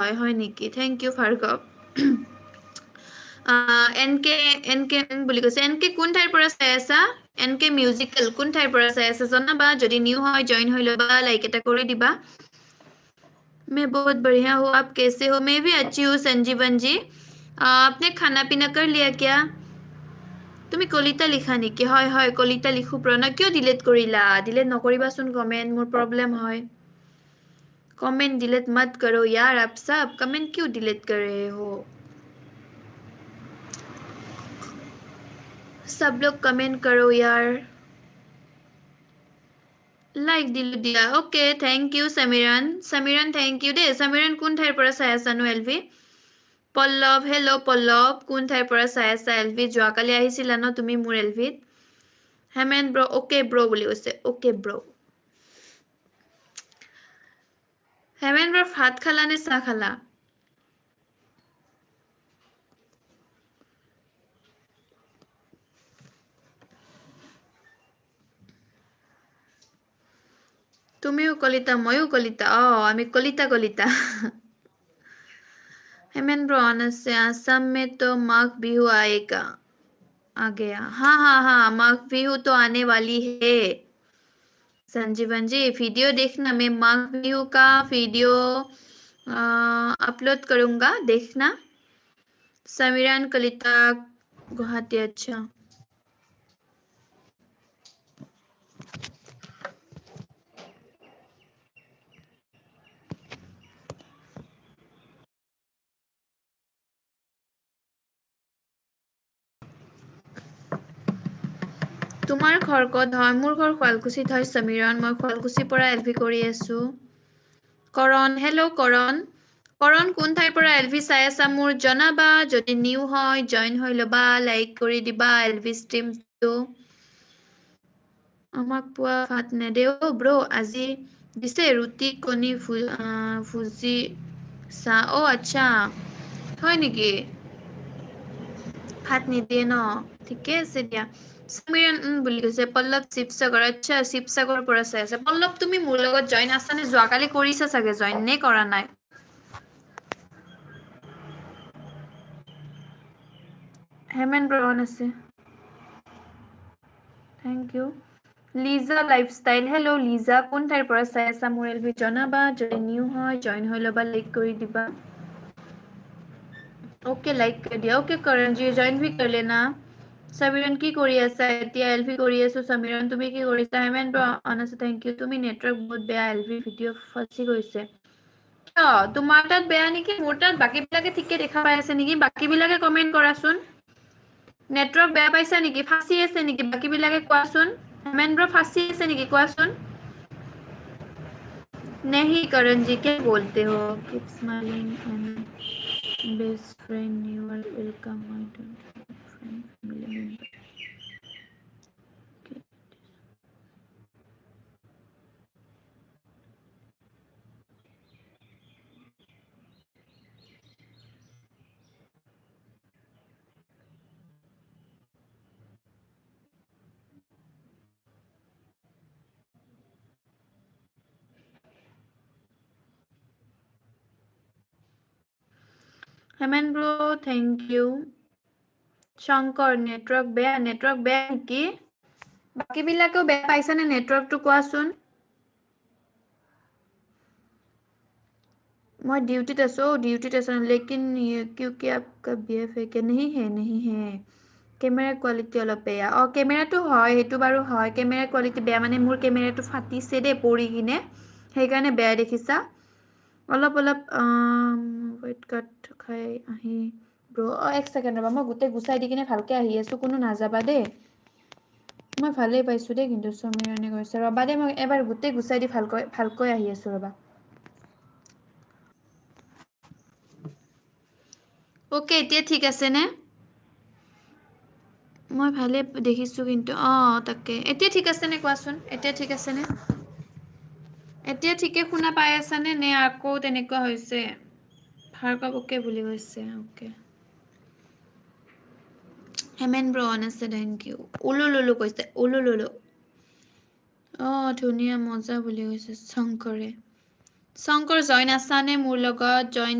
হয় নেকি thank U Bhargav এনকে বুলি কৈছে এনকে কোন ঠাইৰ পৰা চাই আছা এনকে মিউজিকেল কোন ঠাইৰ পৰা চাই আছা জনাবা যদি নিউ হয় জয়েন হৈ লবা লাইক এটা কৰি দিবা मैं बहुत बढ़िया हूँ आप कैसे हो मैं भी अच्छी हूँ संजीवन जी आपने खाना पीना कर लिया क्या তুমি কলিতা লিখা নেকি হয় হয় কলিতা লিখু প্ৰণয় কিয় ডিলিট কৰিলা ডিলিট নকৰিবাচোন কমেন্ট মোৰ প্ৰবলেম হয় कमेंट डिलीट मत करो यार आप सब कमेंट क्यों डिलीट कर रहे हो सब लोग कमेंट करो यार लाइक दिया okay thank you Samiran thank you दे समीरन কোন ঠাইৰ পৰা চাই আছানো এলভি পল্লৱ হেল্ল' পল্লৱ কোন ঠাইৰ পৰা চাই আছা এলভি যোৱাকালি আহিছিলা ন তুমি মোৰ এলভিত হেমেন ব্ৰ ওকে ব্ৰ বুলি কৈছে ওকে ব্ৰ হেমেন ব্ৰ ভাত খালা নে চাহ খালা তুমিও কলিতা ময়ো কলিতা আমি কলিতা কলিতা हेमन ब्रॉन से असम में तो माघ बिहू आएगा आ गया हाँ माघ बिहू तो आने वाली है संजीवन जी वीडियो देखना मैं माघ बिहू का वीडियो अपलोड करूंगा देखना समीरान कलिता गुवाहाटी अच्छा তোমাৰ ঘৰ ক'ত হয় মোৰ ঘৰ শুৱালকুছিত হয় সমীৰণ মই শুৱালকুছিৰ পৰা এলভি কৰি আছো কৰণ হেল্ল' কৰণ কোন ঠাইৰ পৰা এলভি চাই আছা মোৰ জনাবা যদি নিউ হয় জয়েন হৈ লবা লাইক কৰি দিবা এলভি ষ্ট্ৰীমটো আমাক পোৱা ভাত নেদেও ব্ৰ আজি দিছে ৰুটি কণী ভুজি চাহ আচ্ছা হয় নেকি ভাত নিদিয়ে ন ঠিকে আছে দিয়া সমীৰণ বুলি কৈছে পল্লৱ শিৱসাগৰ আচ্ছা শিৱসাগৰৰ পৰা চাই আছে পল্লৱ তুমি মোৰ লগত জইন আছা নে যোৱাকালি কৰিছা চাগে জইন নে কৰা নাই হেমেন ব্ৰহন আছে thank you Liza lifestyle hello' Liza কোন ঠাইৰ পৰা চাই আছা মোৰ এলভি জনাবা যদি নিউ হয় জইন হৈ ল'বা লাইক কৰি দিবা ओके लाइक कर दिया ओके करण जी जॉइन भी कर लेना समीरन की কৰি আছা এতিয়া এলভি কৰি আছো সमीरन তুমি কি কৰিছা হেমেন অনাস থ্যাংক ইউ তুমি নেটৱৰ্ক বহুত বেয়া এলভি ভিডিও ফসি গৈছে তোমাৰ তাত বেয়া নেকি মোৰ তাত বাকি বিলাকে ঠিকে দেখা পাই আছে নেকি বাকি বিলাকে কমেন্ট কৰাচোন নেটৱৰ্ক বেয়া পাইছা নেকি ফাঁসি আছে নেকি বাকি বিলাকে কোৱাচোন হেমেন ব্ৰ ফাঁসি আছে নেকি কোৱাচোন नहीं करण जी क्या बोलते हो keep smiling and best friend you are welcome my friend family member Heman bro thank you Shankar network बेया নেকি বাকি বিলাকেও বেয়া পাইছা নে নেটৱৰ্কটো কোৱাচোন मैं ड्यूटी ड्यूटी लेकिन क्योंकि आपका बीएफ है कि नहीं है কেমেৰা কোৱালিটি অলপ বেয়া কেমেৰাটো হয় হেতু বাৰু হয় কেমেৰা কোৱালিটি বেয়া মানে মোৰ কেমেৰাটো ফাটিছে দে পৰি কিনে সেইকাৰণে বেয়া দেখিছা অলপ ওয়েট কাট খাই আহি ব্ৰ এক সেকেন্ড ৰবা মই গুতে গুছাই দি কিনে ভালকে আহি আছো কোনো নাযাবা দে মই ভালেই পাইছো দে কিন্তু সমীৰনে কৈছে ৰবা দে মই এবাৰ গুতে গুছাই দি ভালকৈ আহি আছো ৰবা ওকে এতিয়া ঠিক আছে নে মই ভালে দেখিছো কিন্তু তাকে এতিয়া ঠিক আছে নে কোৱাচোন এতিয়া ঠিক আছে নে এতিয়া ঠিকে শুনা পাই আছা নে আকৌ তেনেকুৱা হৈছে ভাৰ্গৱ ওকে বুলি কৈছে ওকে হেমেন ব্ৰ অন আছে থ্যাংক ইউ উলুলুলু কৈছে উলুলুলু ধুনীয়া মজা বুলি কৈছে শংকৰে জইন আছা নে মোৰ লগত জইন